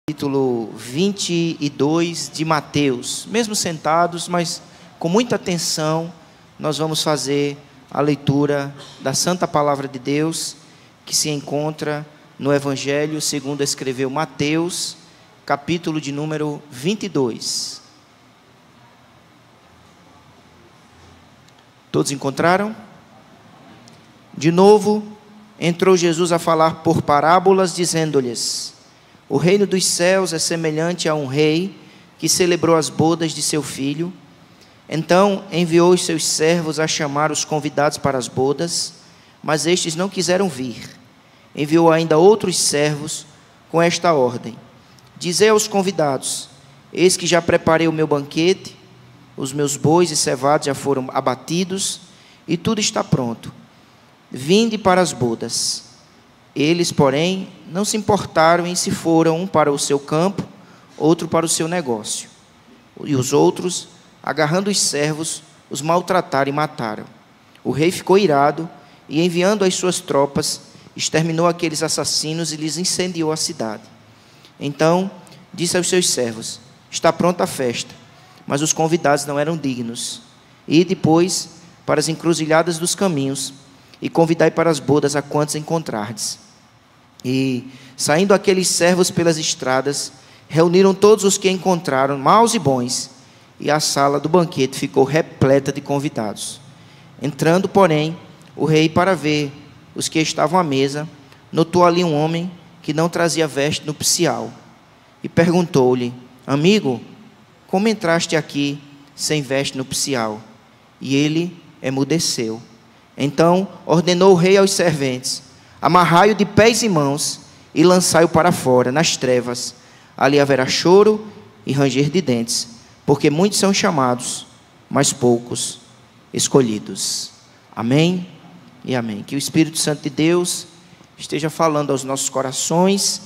Capítulo 22 de Mateus. Mesmo sentados, mas com muita atenção, nós vamos fazer a leitura da Santa Palavra de Deus, que se encontra no Evangelho segundo escreveu Mateus, capítulo de número 22. Todos encontraram? De novo, entrou Jesus a falar por parábolas, dizendo-lhes: o reino dos céus é semelhante a um rei que celebrou as bodas de seu filho. Então enviou os seus servos a chamar os convidados para as bodas, mas estes não quiseram vir. Enviou ainda outros servos com esta ordem: dizei aos convidados: eis que já preparei o meu banquete, os meus bois e cevados já foram abatidos, e tudo está pronto. Vinde para as bodas. Eles, porém, não se importaram e se foram, um para o seu campo, outro para o seu negócio. E os outros, agarrando os servos, os maltrataram e mataram. O rei ficou irado e, enviando as suas tropas, exterminou aqueles assassinos e lhes incendiou a cidade. Então disse aos seus servos: está pronta a festa, mas os convidados não eram dignos. E depois para as encruzilhadas dos caminhos, e convidai para as bodas a quantos encontrardes. E, saindo aqueles servos pelas estradas, reuniram todos os que encontraram, maus e bons, e a sala do banquete ficou repleta de convidados. Entrando, porém, o rei para ver os que estavam à mesa, notou ali um homem que não trazia veste nupcial, e perguntou-lhe: amigo, como entraste aqui sem veste nupcial? E ele emudeceu. Então ordenou o rei aos serventes: amarrai-o de pés e mãos e lançai-o para fora, nas trevas. Ali haverá choro e ranger de dentes, porque muitos são chamados, mas poucos escolhidos. Amém e amém. Que o Espírito Santo de Deus esteja falando aos nossos corações,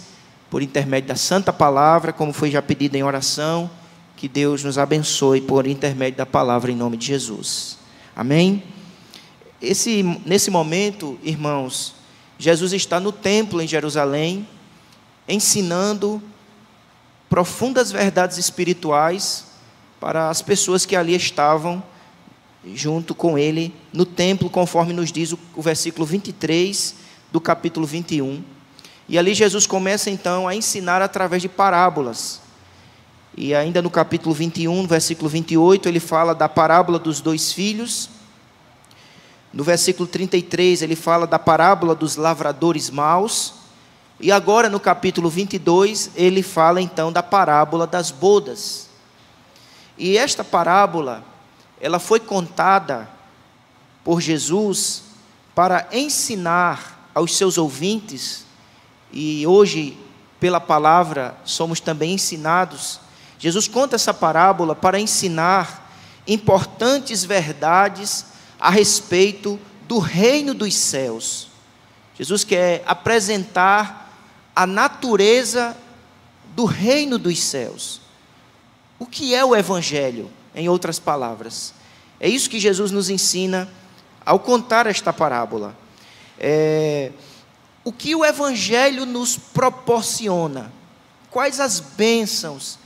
por intermédio da Santa Palavra, como foi já pedido em oração. Que Deus nos abençoe por intermédio da palavra, em nome de Jesus. Amém? Nesse momento, irmãos, Jesus está no templo em Jerusalém, ensinando profundas verdades espirituais para as pessoas que ali estavam junto com ele no templo, conforme nos diz o versículo 23 do capítulo 21. E ali Jesus começa então a ensinar através de parábolas. E ainda no capítulo 21, no versículo 28, ele fala da parábola dos dois filhos. No versículo 33, ele fala da parábola dos lavradores maus. E agora, no capítulo 22, ele fala então da parábola das bodas. E esta parábola, ela foi contada por Jesus para ensinar aos seus ouvintes, e hoje, pela palavra, somos também ensinados. Jesus conta essa parábola para ensinar importantes verdades a respeito do reino dos céus. Jesus quer apresentar a natureza do reino dos céus. O que é o Evangelho, em outras palavras? É isso que Jesus nos ensina ao contar esta parábola. O que o Evangelho nos proporciona? Quais as bênçãos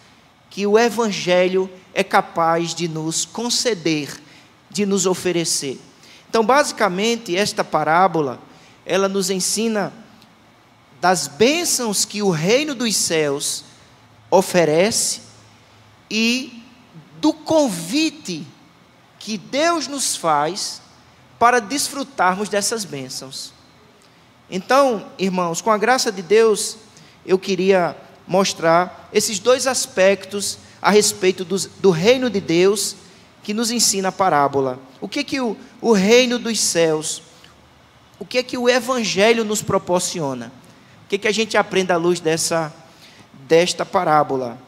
que o Evangelho é capaz de nos conceder, de nos oferecer? Então, basicamente, esta parábola, ela nos ensina das bênçãos que o reino dos céus oferece e do convite que Deus nos faz para desfrutarmos dessas bênçãos. Então, irmãos, com a graça de Deus, eu queria mostrar esses dois aspectos a respeito do reino de Deus que nos ensina a parábola. O que o reino dos céus, o que o Evangelho nos proporciona? O que a gente aprende à luz desta parábola?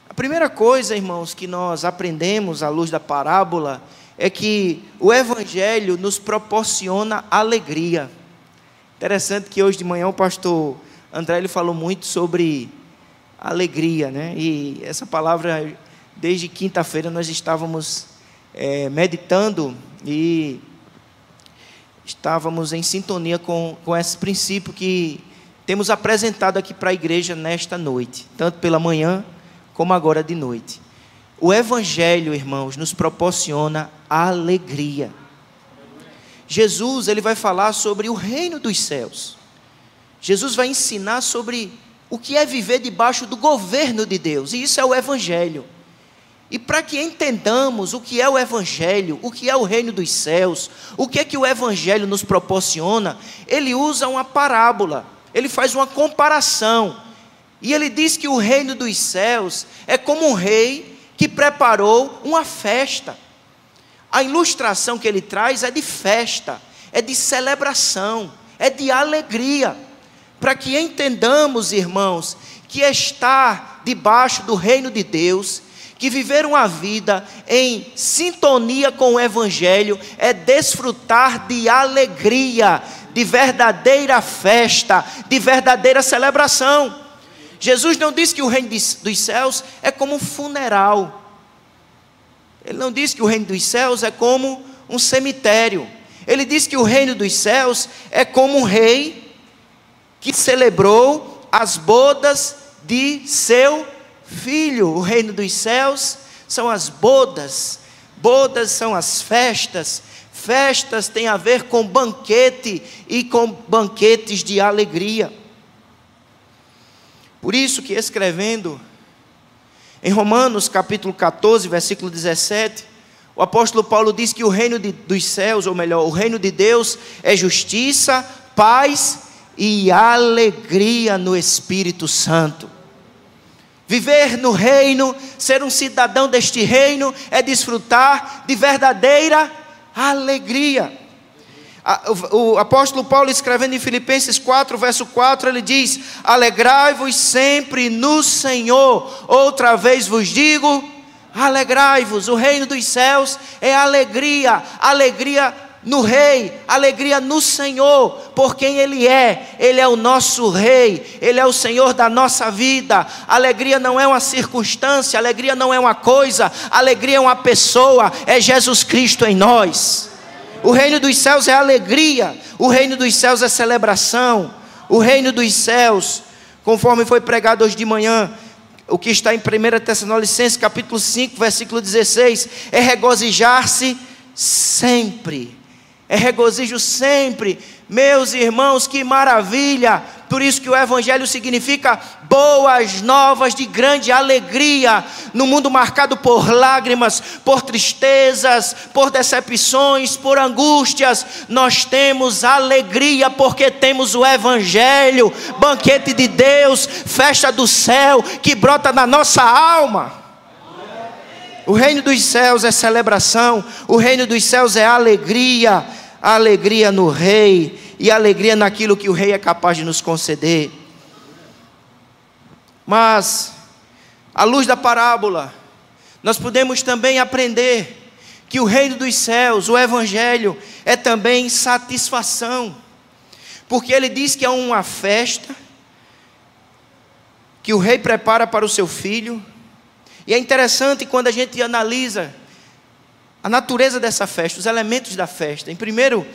A primeira coisa, irmãos, que nós aprendemos à luz da parábola é que o Evangelho nos proporciona alegria. Interessante que hoje de manhã o pastor André ele falou muito sobre alegria, né? E essa palavra, desde quinta-feira nós estávamos meditando e estávamos em sintonia com esse princípio que temos apresentado aqui para a igreja nesta noite, tanto pela manhã como agora de noite. O Evangelho, irmãos, nos proporciona alegria. Jesus, ele vai falar sobre o reino dos céus. Jesus vai ensinar sobre o que é viver debaixo do governo de Deus, e isso é o Evangelho. E para que entendamos o que é o Evangelho, o que é o reino dos céus, o que é que o Evangelho nos proporciona, ele usa uma parábola, ele faz uma comparação, e ele diz que o reino dos céus é como um rei que preparou uma festa. A ilustração que ele traz é de festa, é de celebração, é de alegria, para que entendamos, irmãos, que estar debaixo do reino de Deus, que viver uma vida em sintonia com o Evangelho, é desfrutar de alegria, de verdadeira festa, de verdadeira celebração. Jesus não disse que o reino dos céus é como um funeral. Ele não disse que o reino dos céus é como um cemitério. Ele disse que o reino dos céus é como um rei que celebrou as bodas de seu filho. O reino dos céus são as bodas. Bodas são as festas. Festas têm a ver com banquete e com banquetes de alegria. Por isso que escrevendo em Romanos capítulo 14, versículo 17, o apóstolo Paulo diz que o reino dos céus, ou melhor, o reino de Deus é justiça, paz e alegria no Espírito Santo. Viver no reino, ser um cidadão deste reino, é desfrutar de verdadeira alegria. O apóstolo Paulo, escrevendo em Filipenses 4, verso 4, ele diz: alegrai-vos sempre no Senhor. Outra vez vos digo, alegrai-vos. O reino dos céus é alegria, alegria no Rei, alegria no Senhor, por quem Ele é o nosso Rei, Ele é o Senhor da nossa vida. Alegria não é uma circunstância, alegria não é uma coisa, alegria é uma pessoa, é Jesus Cristo em nós. O reino dos céus é alegria, o reino dos céus é celebração, o reino dos céus, conforme foi pregado hoje de manhã, o que está em 1 Tessalonicenses capítulo 5, versículo 16, é regozijar-se sempre, é regozijo sempre. Meus irmãos, que maravilha! Por isso que o Evangelho significa boas novas de grande alegria. No mundo marcado por lágrimas, por tristezas, por decepções, por angústias, nós temos alegria porque temos o Evangelho, banquete de Deus, festa do céu que brota na nossa alma. O reino dos céus é celebração, o reino dos céus é alegria, alegria no Rei e alegria naquilo que o Rei é capaz de nos conceder. Mas, à luz da parábola, nós podemos também aprender que o reino dos céus, o Evangelho, é também satisfação, porque ele diz que é uma festa que o Rei prepara para o seu filho. E é interessante quando a gente analisa a natureza dessa festa, os elementos da festa. Em primeiro,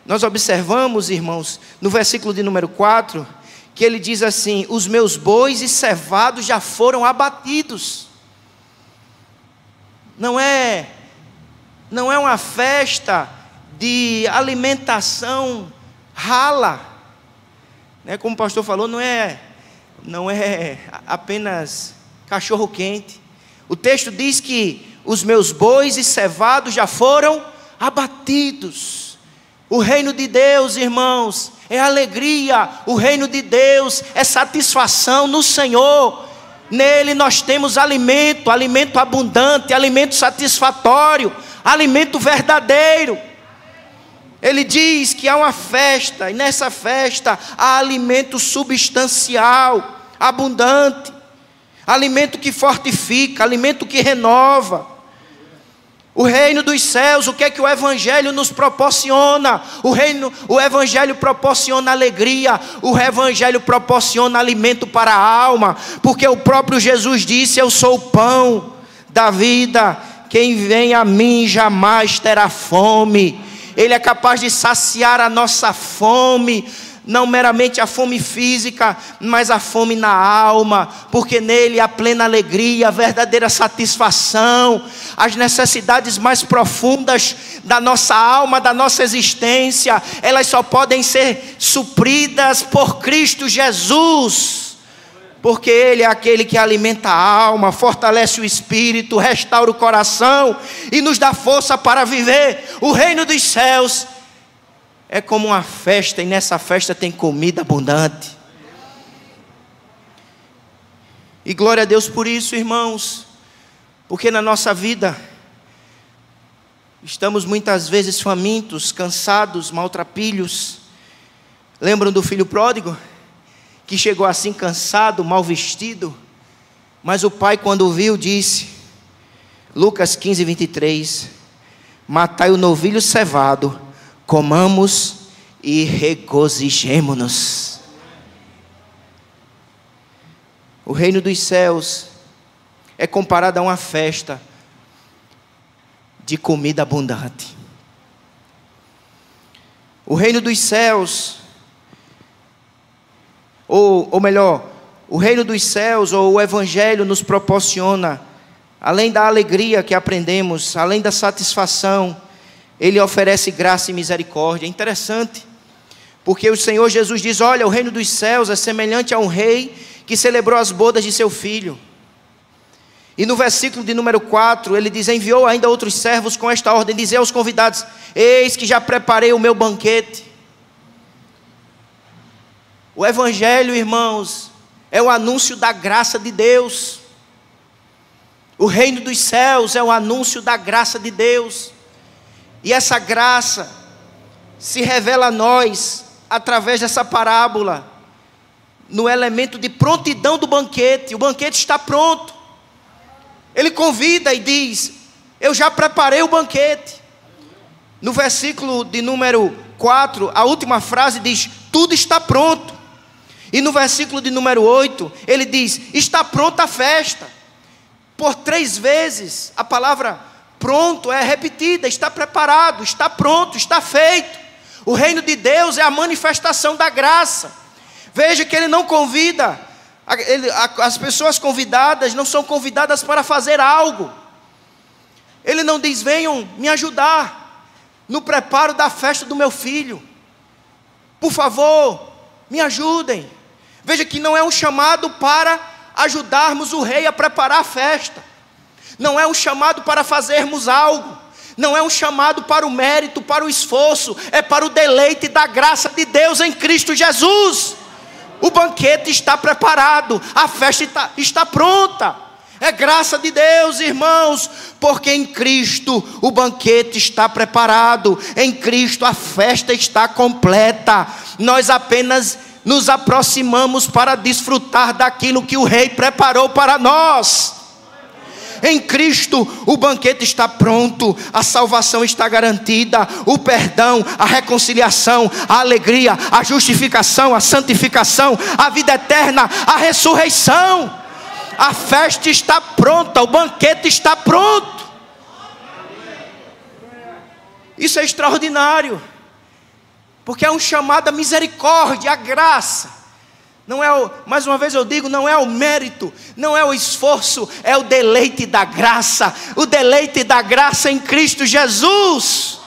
nós observamos, irmãos, no versículo de número 4, que ele diz assim: os meus bois e cevados já foram abatidos. Não é uma festa de alimentação rala, né? Como o pastor falou, não é apenas cachorro quente. O texto diz que os meus bois e cevados já foram abatidos. O reino de Deus, irmãos, é alegria. O reino de Deus é satisfação no Senhor. Nele nós temos alimento, alimento abundante, alimento satisfatório, alimento verdadeiro. Ele diz que há uma festa, e nessa festa há alimento substancial, abundante, alimento que fortifica, alimento que renova. O reino dos céus, o que é que o Evangelho nos proporciona? O Evangelho proporciona alegria, o Evangelho proporciona alimento para a alma, porque o próprio Jesus disse: eu sou o pão da vida, quem vem a mim jamais terá fome. Ele é capaz de saciar a nossa fome, não meramente a fome física, mas a fome na alma, porque nele há plena alegria, a verdadeira satisfação, as necessidades mais profundas da nossa alma, da nossa existência, elas só podem ser supridas por Cristo Jesus. Porque Ele é aquele que alimenta a alma, fortalece o espírito, restaura o coração e nos dá força para viver. O reino dos céus é como uma festa, e nessa festa tem comida abundante. E glória a Deus por isso, irmãos, porque na nossa vida estamos muitas vezes famintos, cansados, maltrapilhos. Lembram do filho pródigo? Que chegou assim cansado, mal vestido, mas o pai, quando o viu, disse, Lucas 15, 23, matai o novilho cevado, comamos e regozijemo-nos. O reino dos céus é comparado a uma festa de comida abundante. O reino dos céus, ou melhor, o reino dos céus, ou o evangelho nos proporciona, além da alegria que aprendemos, além da satisfação, ele oferece graça e misericórdia. É interessante, porque o Senhor Jesus diz, olha, o reino dos céus é semelhante a um rei que celebrou as bodas de seu filho. E no versículo de número 4, ele diz, enviou ainda outros servos com esta ordem, dizer aos convidados, eis que já preparei o meu banquete. O evangelho, irmãos, é o anúncio da graça de Deus. O reino dos céus é o anúncio da graça de Deus. E essa graça se revela a nós através dessa parábola, no elemento de prontidão do banquete. O banquete está pronto. Ele convida e diz, eu já preparei o banquete. No versículo de número 4, a última frase diz, tudo está pronto. E no versículo de número 8, ele diz, está pronta a festa. Por 3 vezes, a palavra pronto é repetida, está preparado, está pronto, está feito. O reino de Deus é a manifestação da graça. Veja que ele não convida, as pessoas convidadas não são convidadas para fazer algo. Ele não diz, venham me ajudar no preparo da festa do meu filho. Por favor, me ajudem. Veja que não é um chamado para ajudarmos o rei a preparar a festa. Não é um chamado para fazermos algo. Não é um chamado para o mérito, para o esforço. É para o deleite da graça de Deus em Cristo Jesus. O banquete está preparado. A festa está pronta. É graça de Deus, irmãos. Porque em Cristo o banquete está preparado. Em Cristo a festa está completa. Nós apenas nos aproximamos para desfrutar daquilo que o Rei preparou para nós. Em Cristo o banquete está pronto, a salvação está garantida, o perdão, a reconciliação, a alegria, a justificação, a santificação, a vida eterna, a ressurreição. A festa está pronta, o banquete está pronto. Isso é extraordinário. Porque é um chamado à misericórdia, à graça. Não é mais uma vez eu digo, não é o mérito, não é o esforço, é o deleite da graça. O deleite da graça em Cristo Jesus.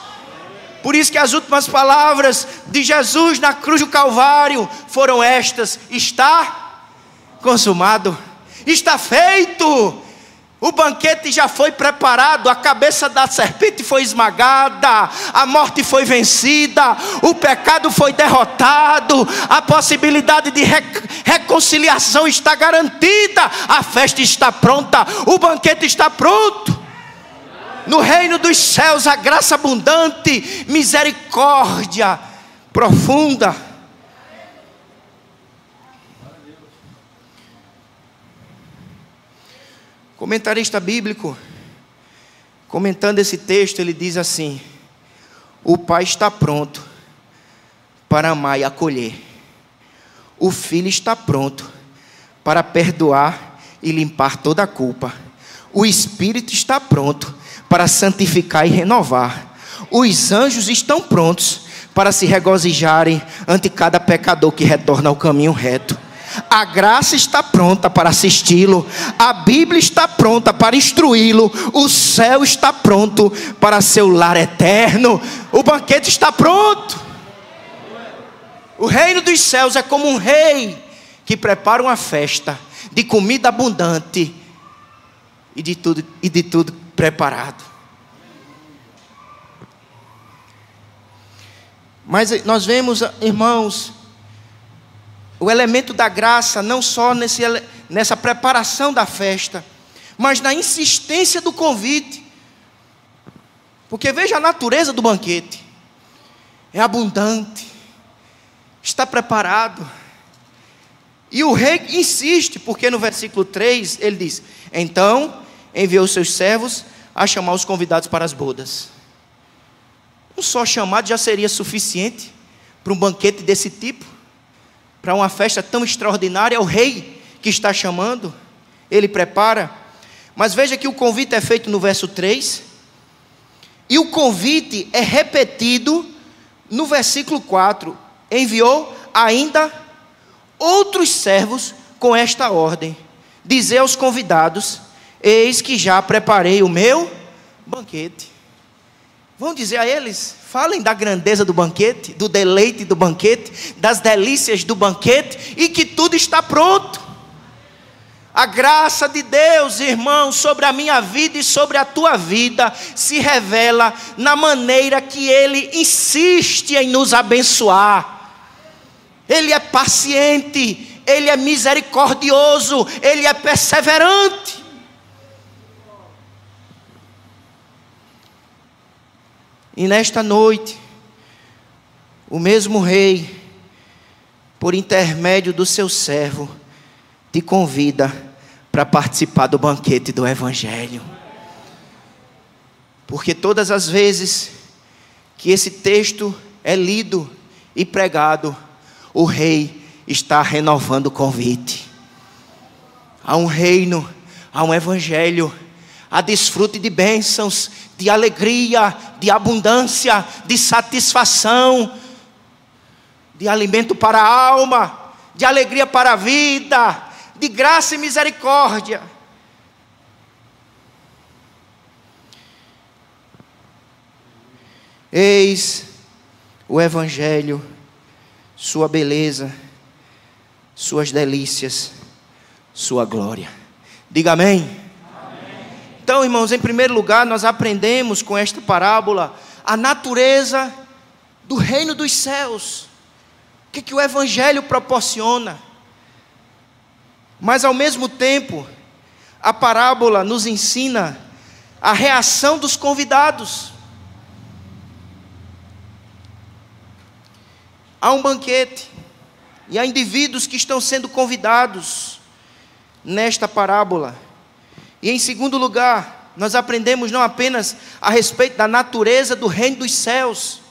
Por isso que as últimas palavras de Jesus na cruz do Calvário foram estas: está consumado, está feito. O banquete já foi preparado, a cabeça da serpente foi esmagada, a morte foi vencida, o pecado foi derrotado, a possibilidade de reconciliação está garantida, a festa está pronta, o banquete está pronto. No reino dos céus, a graça abundante, misericórdia profunda. Comentarista bíblico, comentando esse texto, ele diz assim: o Pai está pronto para amar e acolher. O Filho está pronto para perdoar e limpar toda a culpa. O Espírito está pronto para santificar e renovar. Os anjos estão prontos para se regozijarem ante cada pecador que retorna ao caminho reto. A graça está pronta para assisti-lo, a Bíblia está pronta para instruí-lo, o céu está pronto para seu lar eterno, o banquete está pronto. O reino dos céus é como um rei que prepara uma festa de comida abundante e de tudo preparado. Mas nós vemos, irmãos, o elemento da graça não só nessa preparação da festa, mas na insistência do convite. Porque veja a natureza do banquete: é abundante, está preparado. E o rei insiste, porque no versículo 3 ele diz: então enviou seus servos a chamar os convidados para as bodas. Um só chamado já seria suficiente para um banquete desse tipo, para uma festa tão extraordinária. É o rei que está chamando, ele prepara. Mas veja que o convite é feito no verso 3, e o convite é repetido no versículo 4. Enviou ainda outros servos com esta ordem: dizer aos convidados: eis que já preparei o meu banquete. Vão dizer a eles, falem da grandeza do banquete, do deleite do banquete, das delícias do banquete, e que tudo está pronto. A graça de Deus, irmãos, sobre a minha vida e sobre a tua vida, se revela na maneira que Ele insiste em nos abençoar. Ele é paciente, Ele é misericordioso, Ele é perseverante. E nesta noite, o mesmo rei, por intermédio do seu servo, te convida para participar do banquete do Evangelho. Porque todas as vezes que esse texto é lido e pregado, o rei está renovando o convite. Há um reino, há um Evangelho, há desfrute de bênçãos, de alegria, de abundância, de satisfação, de alimento para a alma, de alegria para a vida, de graça e misericórdia. Eis o Evangelho, sua beleza, suas delícias, sua glória. Diga amém. Então, irmãos, em primeiro lugar, nós aprendemos com esta parábola a natureza do reino dos céus. O que o Evangelho proporciona. Mas ao mesmo tempo, a parábola nos ensina a reação dos convidados. Há um banquete e há indivíduos que estão sendo convidados nesta parábola. E em segundo lugar, nós aprendemos não apenas a respeito da natureza do reino dos céus,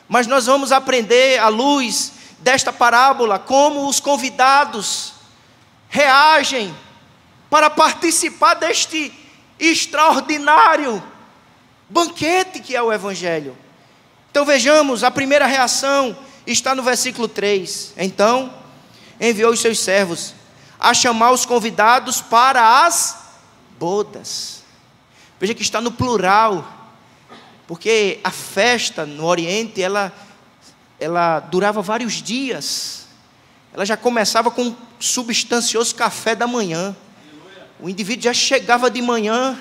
mas nós vamos aprender à luz desta parábola como os convidados reagem para participar deste extraordinário banquete que é o Evangelho. Então vejamos, a primeira reação está no versículo 3. Então enviou os seus servos a chamar os convidados para as bodas. Veja que está no plural, porque a festa no Oriente, ela durava vários dias. Ela já começava com um substancioso café da manhã. O indivíduo já chegava de manhã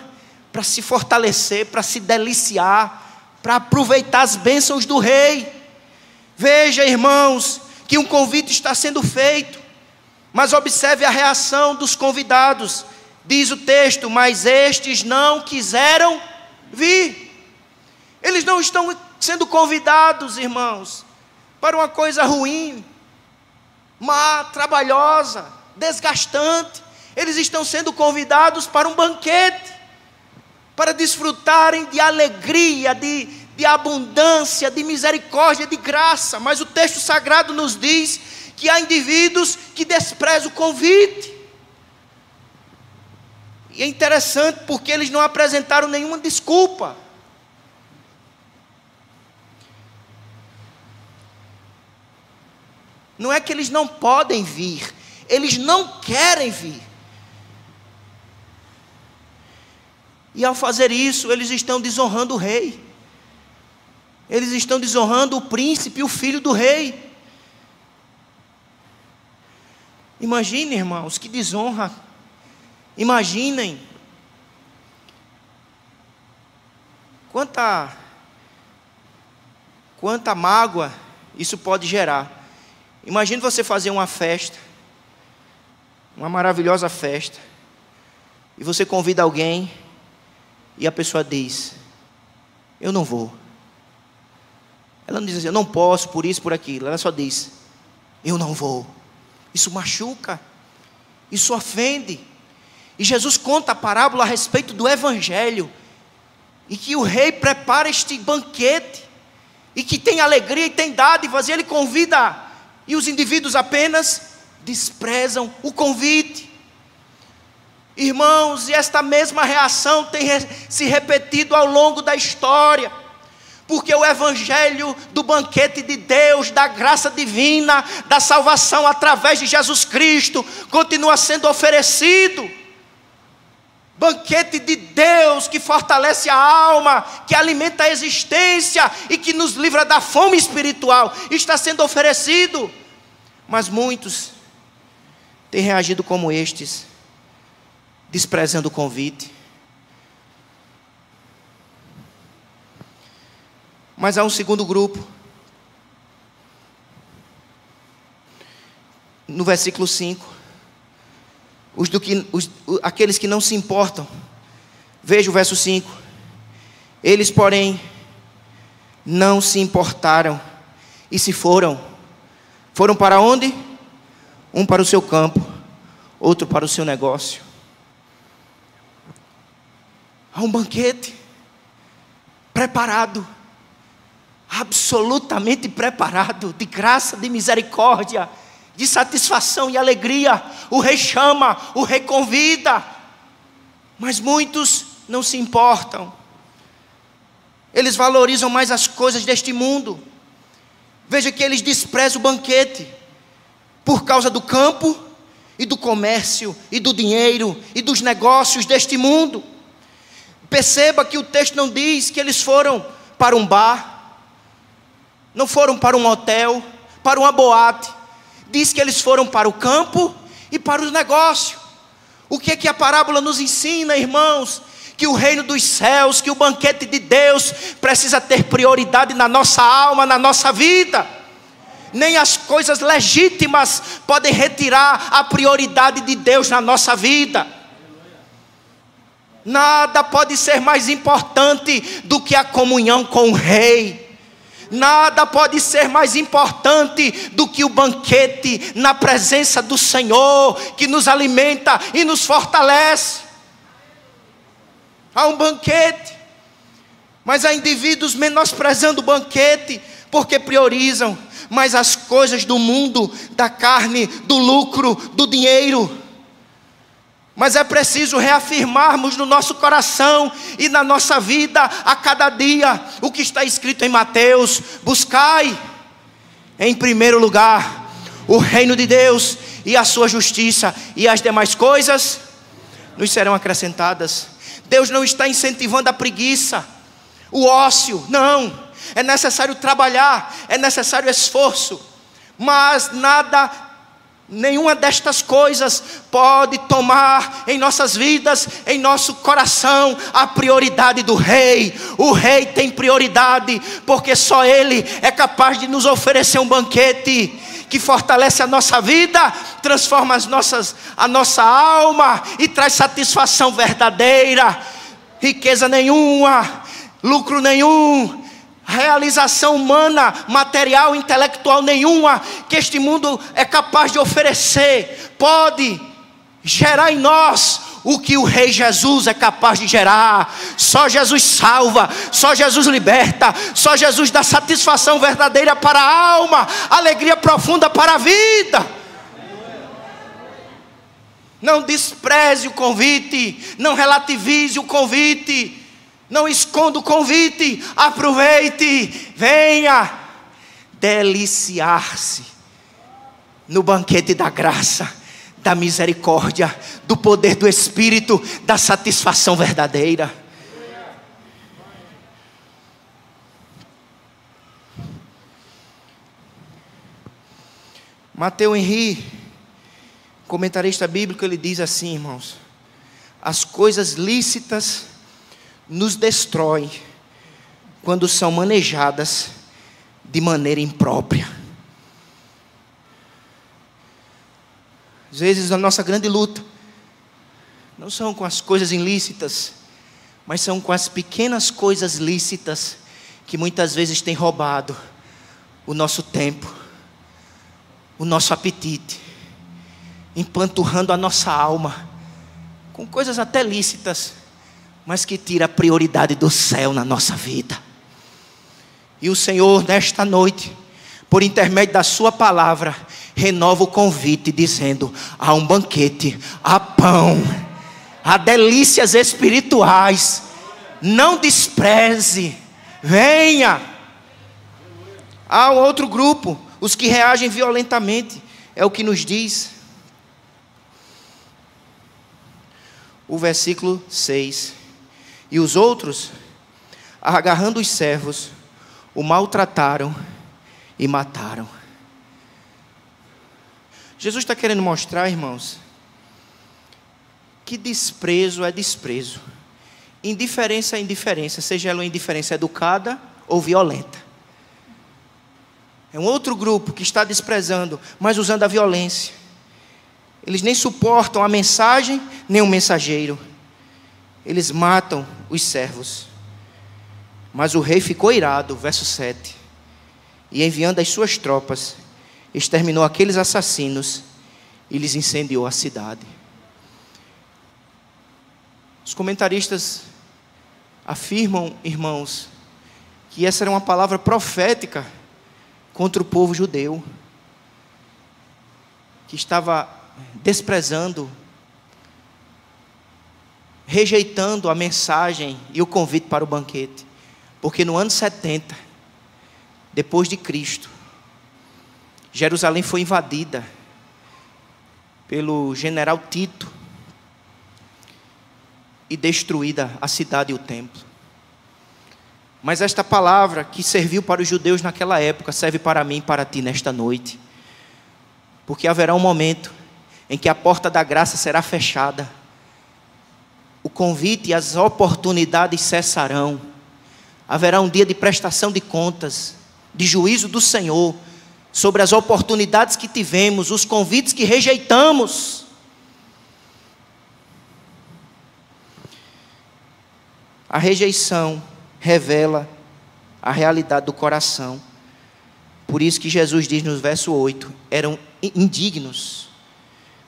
para se fortalecer, para se deliciar, para aproveitar as bênçãos do rei. Veja, irmãos, que um convite está sendo feito, mas observe a reação dos convidados. Diz o texto: mas estes não quiseram vir. Eles não estão sendo convidados, irmãos, para uma coisa ruim, má, trabalhosa, desgastante. Eles estão sendo convidados para um banquete, para desfrutarem de alegria, de abundância, de misericórdia, de graça. Mas o texto sagrado nos diz que há indivíduos que desprezam o convite. E é interessante porque eles não apresentaram nenhuma desculpa. Não é que eles não podem vir, eles não querem vir. E ao fazer isso, eles estão desonrando o rei. Eles estão desonrando o príncipe, o filho do rei. Imaginem, irmãos, que desonra. Imaginem quanta mágoa isso pode gerar. Imagine você fazer uma festa, uma maravilhosa festa, e você convida alguém e a pessoa diz: eu não vou. Ela não diz assim: eu não posso, por isso, por aquilo. Ela só diz: eu não vou. Isso machuca, isso ofende. E Jesus conta a parábola a respeito do evangelho, e que o rei prepara este banquete, e que tem alegria e tem dádivas, e ele convida, e os indivíduos apenas desprezam o convite. Irmãos, e esta mesma reação tem se repetido ao longo da história, porque o evangelho do banquete de Deus, da graça divina, da salvação através de Jesus Cristo, continua sendo oferecido. Banquete de Deus que fortalece a alma, que alimenta a existência e que nos livra da fome espiritual, está sendo oferecido. Mas muitos têm reagido como estes, desprezando o convite. Mas há um segundo grupo. No versículo 5. Aqueles que não se importam. Veja o verso 5. Eles, porém, não se importaram e se foram. Foram para onde? Um para o seu campo, outro para o seu negócio. Há um banquete preparado, absolutamente preparado, de graça, de misericórdia, de satisfação e alegria. O rei chama, o rei convida, mas muitos não se importam. Eles valorizam mais as coisas deste mundo. Veja que eles desprezam o banquete por causa do campo e do comércio e do dinheiro e dos negócios deste mundo. Perceba que o texto não diz que eles foram para um bar, não foram para um hotel, para uma boate. Diz que eles foram para o campo e para os negócios. O que é que a parábola nos ensina, irmãos? Que o reino dos céus, que o banquete de Deus precisa ter prioridade na nossa alma, na nossa vida. Nem as coisas legítimas podem retirar a prioridade de Deus na nossa vida. Nada pode ser mais importante do que a comunhão com o rei. Nada pode ser mais importante do que o banquete na presença do Senhor, que nos alimenta e nos fortalece. Há um banquete, mas há indivíduos menosprezando o banquete, porque priorizam mais as coisas do mundo, da carne, do lucro, do dinheiro. Mas é preciso reafirmarmos no nosso coração e na nossa vida a cada dia o que está escrito em Mateus: buscai em primeiro lugar o reino de Deus e a sua justiça, e as demais coisas nos serão acrescentadas. Deus não está incentivando a preguiça, o ócio, não. É necessário trabalhar, é necessário esforço, mas nenhuma destas coisas pode tomar em nossas vidas, em nosso coração, a prioridade do rei. O rei tem prioridade, porque só ele é capaz de nos oferecer um banquete que fortalece a nossa vida, transforma a nossa alma e traz satisfação verdadeira. Riqueza nenhuma, lucro nenhum, realização humana, material, intelectual nenhuma que este mundo é capaz de oferecer pode gerar em nós o que o Rei Jesus é capaz de gerar. Só Jesus salva, só Jesus liberta, só Jesus dá satisfação verdadeira para a alma, alegria profunda para a vida. Não despreze o convite, não relativize o convite, não esconda o convite, aproveite, venha deliciar-se no banquete da graça, da misericórdia, do poder do Espírito, da satisfação verdadeira. Mateus Henry, comentarista bíblico, ele diz assim, irmãos: as coisas lícitas nos destroem quando são manejadas de maneira imprópria. Às vezes a nossa grande luta não são com as coisas ilícitas, mas são com as pequenas coisas lícitas que muitas vezes têm roubado o nosso tempo, o nosso apetite, empanturrando a nossa alma com coisas até lícitas, mas que tira a prioridade do céu na nossa vida. E o Senhor, nesta noite, por intermédio da sua palavra, renova o convite, dizendo: há um banquete, há pão, há delícias espirituais, não despreze, venha. Há um outro grupo, os que reagem violentamente, é o que nos diz o versículo 6. E os outros, agarrando os servos, o maltrataram e mataram. Jesus está querendo mostrar, irmãos, que desprezo é desprezo, indiferença é indiferença, seja ela uma indiferença educada ou violenta. É um outro grupo que está desprezando, mas usando a violência. Eles nem suportam a mensagem, nem o mensageiro. Eles matam os servos. Mas o rei ficou irado, verso 7. E enviando as suas tropas, exterminou aqueles assassinos e lhes incendiou a cidade. Os comentaristas afirmam, irmãos, que essa era uma palavra profética contra o povo judeu, que estava desprezando, rejeitando a mensagem e o convite para o banquete. Porque no ano 70, depois de Cristo, Jerusalém foi invadida pelo general Tito e destruída a cidade e o templo. Mas esta palavra que serviu para os judeus naquela época serve para mim e para ti nesta noite. Porque haverá um momento em que a porta da graça será fechada, o convite e as oportunidades cessarão. Haverá um dia de prestação de contas, de juízo do Senhor, sobre as oportunidades que tivemos, os convites que rejeitamos. A rejeição revela a realidade do coração. Por isso que Jesus diz no verso 8, eram indignos,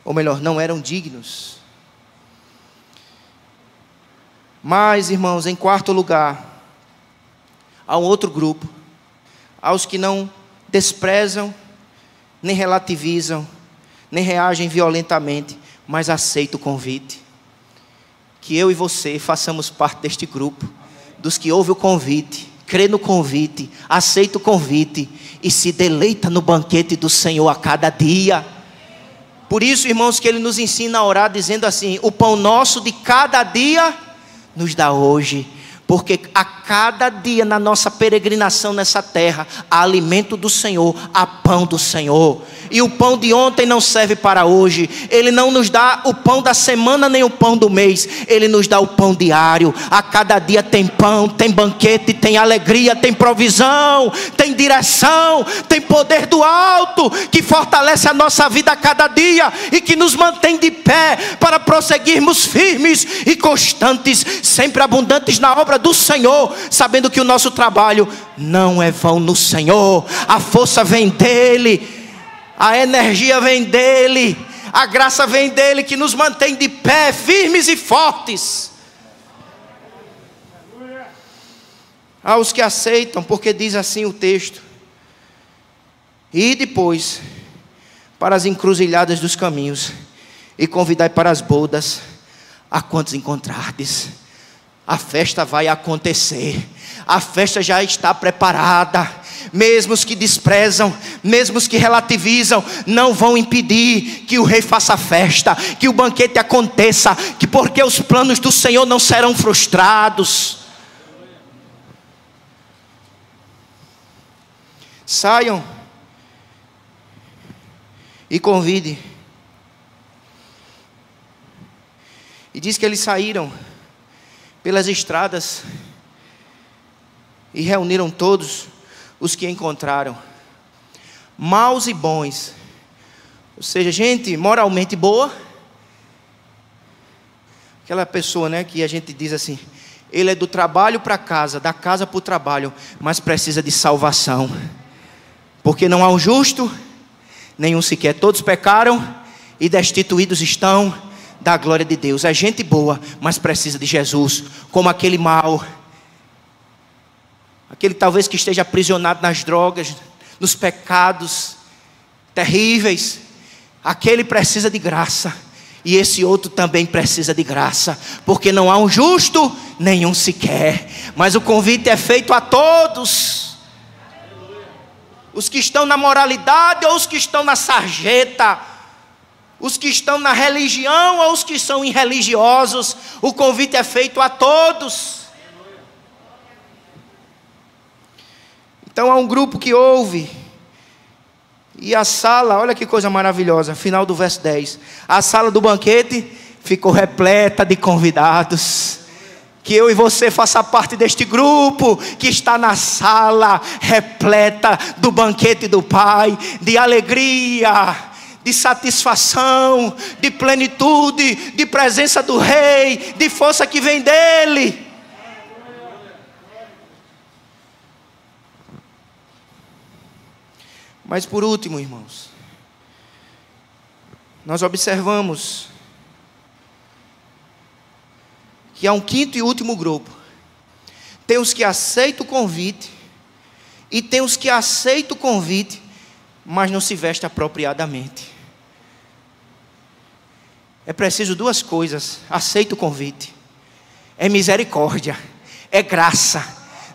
ou melhor, não eram dignos. Mas, irmãos, em quarto lugar, há um outro grupo, aos que não desprezam, nem relativizam, nem reagem violentamente, mas aceitam o convite. Que eu e você façamos parte deste grupo, dos que ouvem o convite, crê no convite, aceita o convite e se deleita no banquete do Senhor a cada dia. Por isso, irmãos, que Ele nos ensina a orar dizendo assim: o pão nosso de cada dia nos dá hoje. Porque a cada dia na nossa peregrinação nessa terra, há alimento do Senhor, há pão do Senhor. E o pão de ontem não serve para hoje. Ele não nos dá o pão da semana nem o pão do mês. Ele nos dá o pão diário. A cada dia tem pão, tem banquete, tem alegria, tem provisão, tem direção, tem poder do alto que fortalece a nossa vida a cada dia e que nos mantém de pé para prosseguirmos firmes e constantes, sempre abundantes na obra do Senhor, sabendo que o nosso trabalho não é vão no Senhor. A força vem dEle, a energia vem dEle, a graça vem dEle, que nos mantém de pé, firmes e fortes. Aos que aceitam, porque diz assim o texto: e depois para as encruzilhadas dos caminhos, e convidai para as bodas a quantos encontrardes. A festa vai acontecer, a festa já está preparada. mesmo os que desprezam, mesmo os que relativizam, não vão impedir que o rei faça festa, que o banquete aconteça, que porque os planos do Senhor não serão frustrados. Saiam e convide. E diz que eles saíram pelas estradas e reuniram todos os que encontraram, maus e bons, ou seja, gente moralmente boa, aquela pessoa, né, que a gente diz assim, ele é do trabalho para casa, da casa para o trabalho, mas precisa de salvação, porque não há um justo, nenhum sequer, todos pecaram e destituídos estão da glória de Deus. É gente boa, mas precisa de Jesus, como aquele mau, aquele talvez que esteja aprisionado nas drogas, nos pecados terríveis, aquele precisa de graça, e esse outro também precisa de graça, porque não há um justo, nenhum sequer, mas o convite é feito a todos, os que estão na moralidade ou os que estão na sarjeta, os que estão na religião ou os que são irreligiosos, o convite é feito a todos. Então há um grupo que ouve, e a sala, olha que coisa maravilhosa, final do verso 10, a sala do banquete ficou repleta de convidados. Que eu e você faça parte deste grupo que está na sala repleta do banquete do Pai, de alegria, de satisfação, de plenitude, de presença do Rei, de força que vem dEle. Mas por último, irmãos, nós observamos que há um quinto e último grupo. Tem os que aceitam o convite, e tem os que aceitam o convite, mas não se vestem apropriadamente. É preciso duas coisas: aceita o convite, é misericórdia, é graça,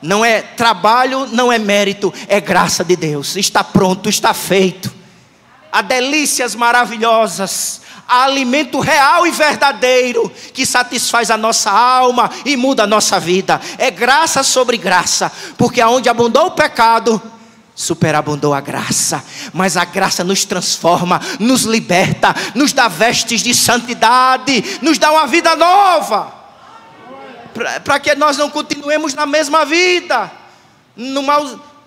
não é trabalho, não é mérito, é graça de Deus, está pronto, está feito. Há delícias maravilhosas, há alimento real e verdadeiro, que satisfaz a nossa alma e muda a nossa vida, é graça sobre graça, porque aonde abundou o pecado, superabundou a graça, mas a graça nos transforma, nos liberta, nos dá vestes de santidade, nos dá uma vida nova, para que nós não continuemos na mesma vida,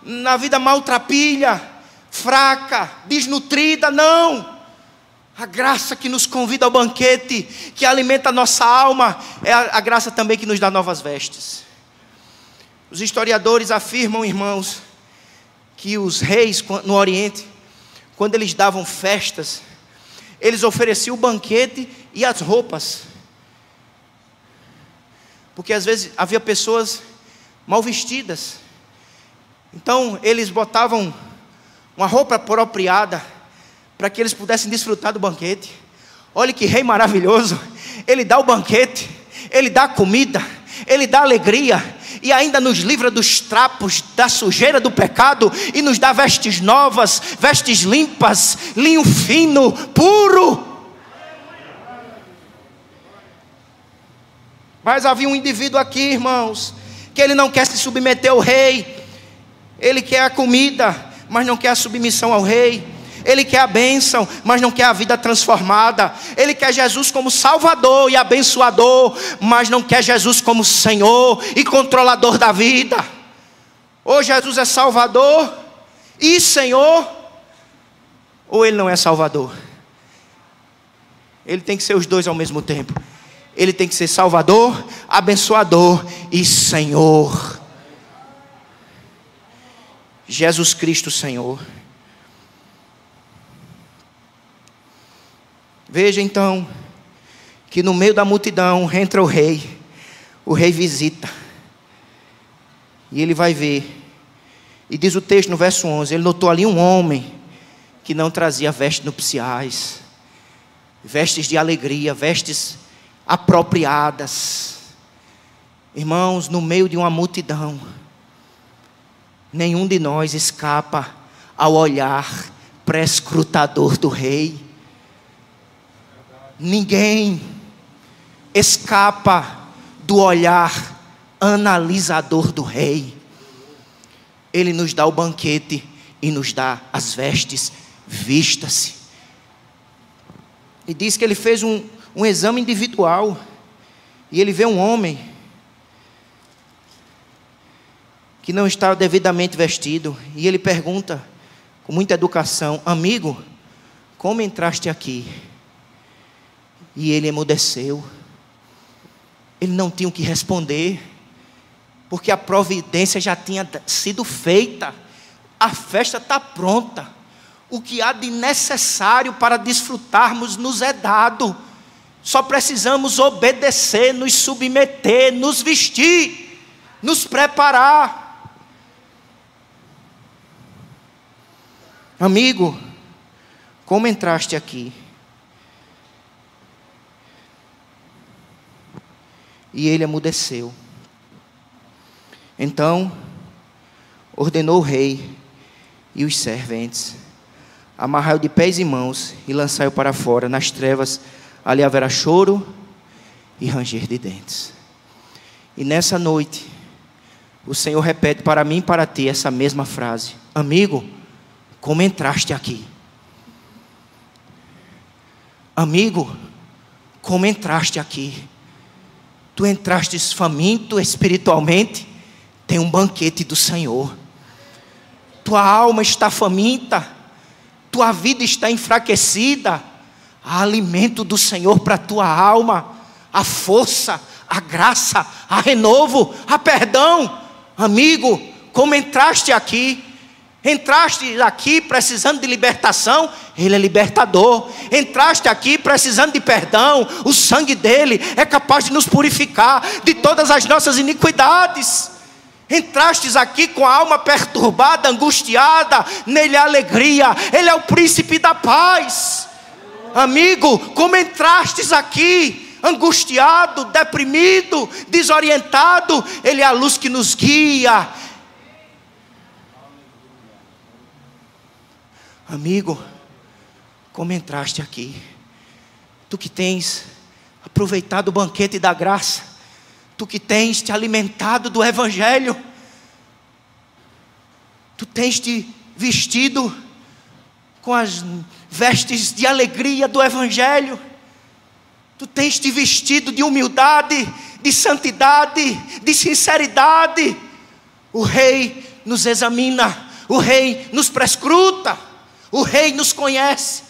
na vida maltrapilha, fraca, desnutrida, não. A graça que nos convida ao banquete, que alimenta a nossa alma, é a graça também que nos dá novas vestes. Os historiadores afirmam, irmãos, que os reis no Oriente, quando eles davam festas, eles ofereciam o banquete e as roupas, porque às vezes havia pessoas mal vestidas, então eles botavam uma roupa apropriada, para que eles pudessem desfrutar do banquete. Olha que rei maravilhoso, ele dá o banquete, ele dá a comida, ele dá alegria, e ainda nos livra dos trapos, da sujeira do pecado, e nos dá vestes novas, vestes limpas, linho fino, puro. Mas havia um indivíduo aqui, irmãos, que ele não quer se submeter ao rei, ele quer a comida, mas não quer a submissão ao rei. Ele quer a bênção, mas não quer a vida transformada. Ele quer Jesus como Salvador e abençoador, mas não quer Jesus como Senhor e controlador da vida. Ou Jesus é Salvador e Senhor, ou Ele não é Salvador. Ele tem que ser os dois ao mesmo tempo. Ele tem que ser Salvador, abençoador e Senhor. Jesus Cristo, Senhor. Veja então, que no meio da multidão entra o rei visita, e ele vai ver, e diz o texto no verso 11, ele notou ali um homem, que não trazia vestes nupciais, vestes de alegria, vestes apropriadas. Irmãos, no meio de uma multidão, Nenhum de nós escapa ao olhar prescrutador do Rei. Ninguém escapa do olhar analisador do Rei. Ele nos dá o banquete e nos dá as vestes. Vista-se. E diz que ele fez um exame individual. E ele vê um homem que não está devidamente vestido. E ele pergunta, com muita educação: amigo, como entraste aqui? E ele emudeceu. Ele não tinha o que responder, porque a providência já tinha sido feita. A festa está pronta. O que há de necessário para desfrutarmos nos é dado. Só precisamos obedecer, nos submeter, nos vestir, nos preparar. Amigo, como entraste aqui? E ele emudeceu. Então ordenou o rei e os serventes: amarrai-o de pés e mãos e lançai-o para fora. Nas trevas ali haverá choro e ranger de dentes. E nessa noite o Senhor repete para mim e para ti essa mesma frase: amigo, como entraste aqui? Amigo, como entraste aqui? Tu entraste faminto espiritualmente? Tem um banquete do Senhor. Tua alma está faminta, tua vida está enfraquecida. Há alimento do Senhor para a tua alma, a força, a graça, a renovo, a perdão. Amigo, como entraste aqui? Entraste aqui precisando de libertação? Ele é libertador. Entraste aqui precisando de perdão? O sangue dele é capaz de nos purificar de todas as nossas iniquidades. Entrastes aqui com a alma perturbada, angustiada, nele há alegria. Ele é o príncipe da paz. Amigo, como entrastes aqui angustiado, deprimido, desorientado? Ele é a luz que nos guia. Amigo, como entraste aqui? Tu que tens aproveitado o banquete da graça, tu que tens te alimentado do Evangelho, tu tens te vestido com as vestes de alegria do Evangelho, tu tens te vestido de humildade, de santidade, de sinceridade. O Rei nos examina, o Rei nos prescruta, o Rei nos conhece.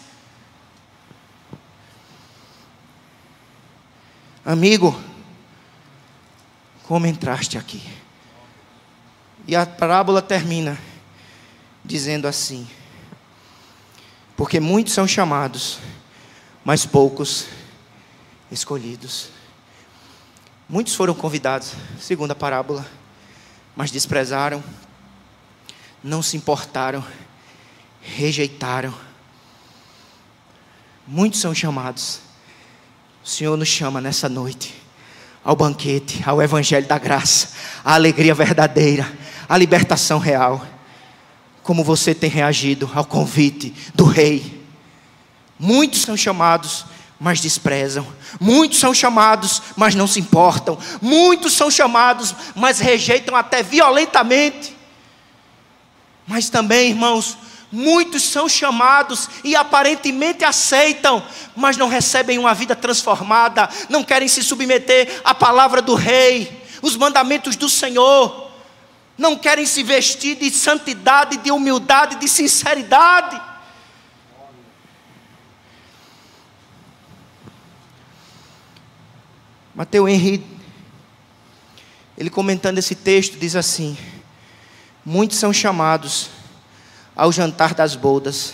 Amigo, como entraste aqui? E a parábola termina dizendo assim: porque muitos são chamados, mas poucos escolhidos. Muitos foram convidados, segundo a parábola, mas desprezaram, não se importaram, rejeitaram. Muitos são chamados. O Senhor nos chama nessa noite ao banquete, ao Evangelho da graça, à alegria verdadeira, à libertação real. Como você tem reagido ao convite do Rei? Muitos são chamados, mas desprezam. Muitos são chamados, mas não se importam. Muitos são chamados, mas rejeitam até violentamente. Mas também, irmãos, muitos são chamados e aparentemente aceitam, mas não recebem uma vida transformada, não querem se submeter à palavra do Rei, os mandamentos do Senhor, não querem se vestir de santidade, de humildade, de sinceridade. Matteo Henry, ele comentando esse texto, diz assim: muitos são chamados ao jantar das bodas,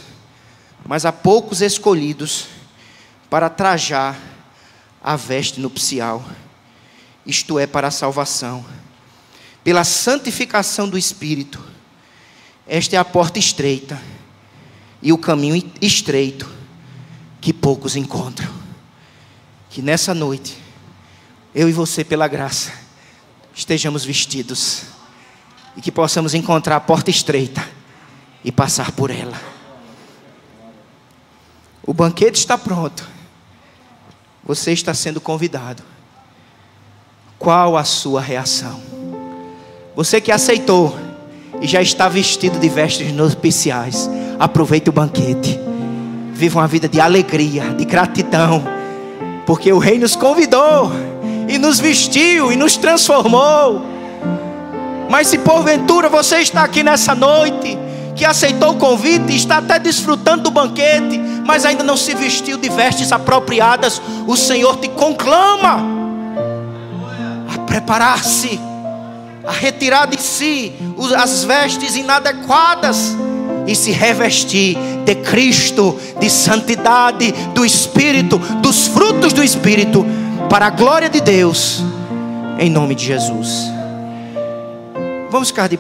mas há poucos escolhidos para trajar a veste nupcial, isto é, para a salvação, pela santificação do Espírito. Esta é a porta estreita e o caminho estreito que poucos encontram. Que nessa noite, eu e você, pela graça, estejamos vestidos e que possamos encontrar a porta estreita e passar por ela. O banquete está pronto. Você está sendo convidado. Qual a sua reação? Você que aceitou e já está vestido de vestes nupciais, aproveite o banquete. Viva uma vida de alegria, de gratidão, porque o Rei nos convidou e nos vestiu e nos transformou. Mas se porventura você está aqui nessa noite, que aceitou o convite e está até desfrutando do banquete, mas ainda não se vestiu de vestes apropriadas, o Senhor te conclama a preparar-se, a retirar de si as vestes inadequadas e se revestir de Cristo, de santidade, do Espírito, dos frutos do Espírito, para a glória de Deus, em nome de Jesus. Vamos ficar de pé.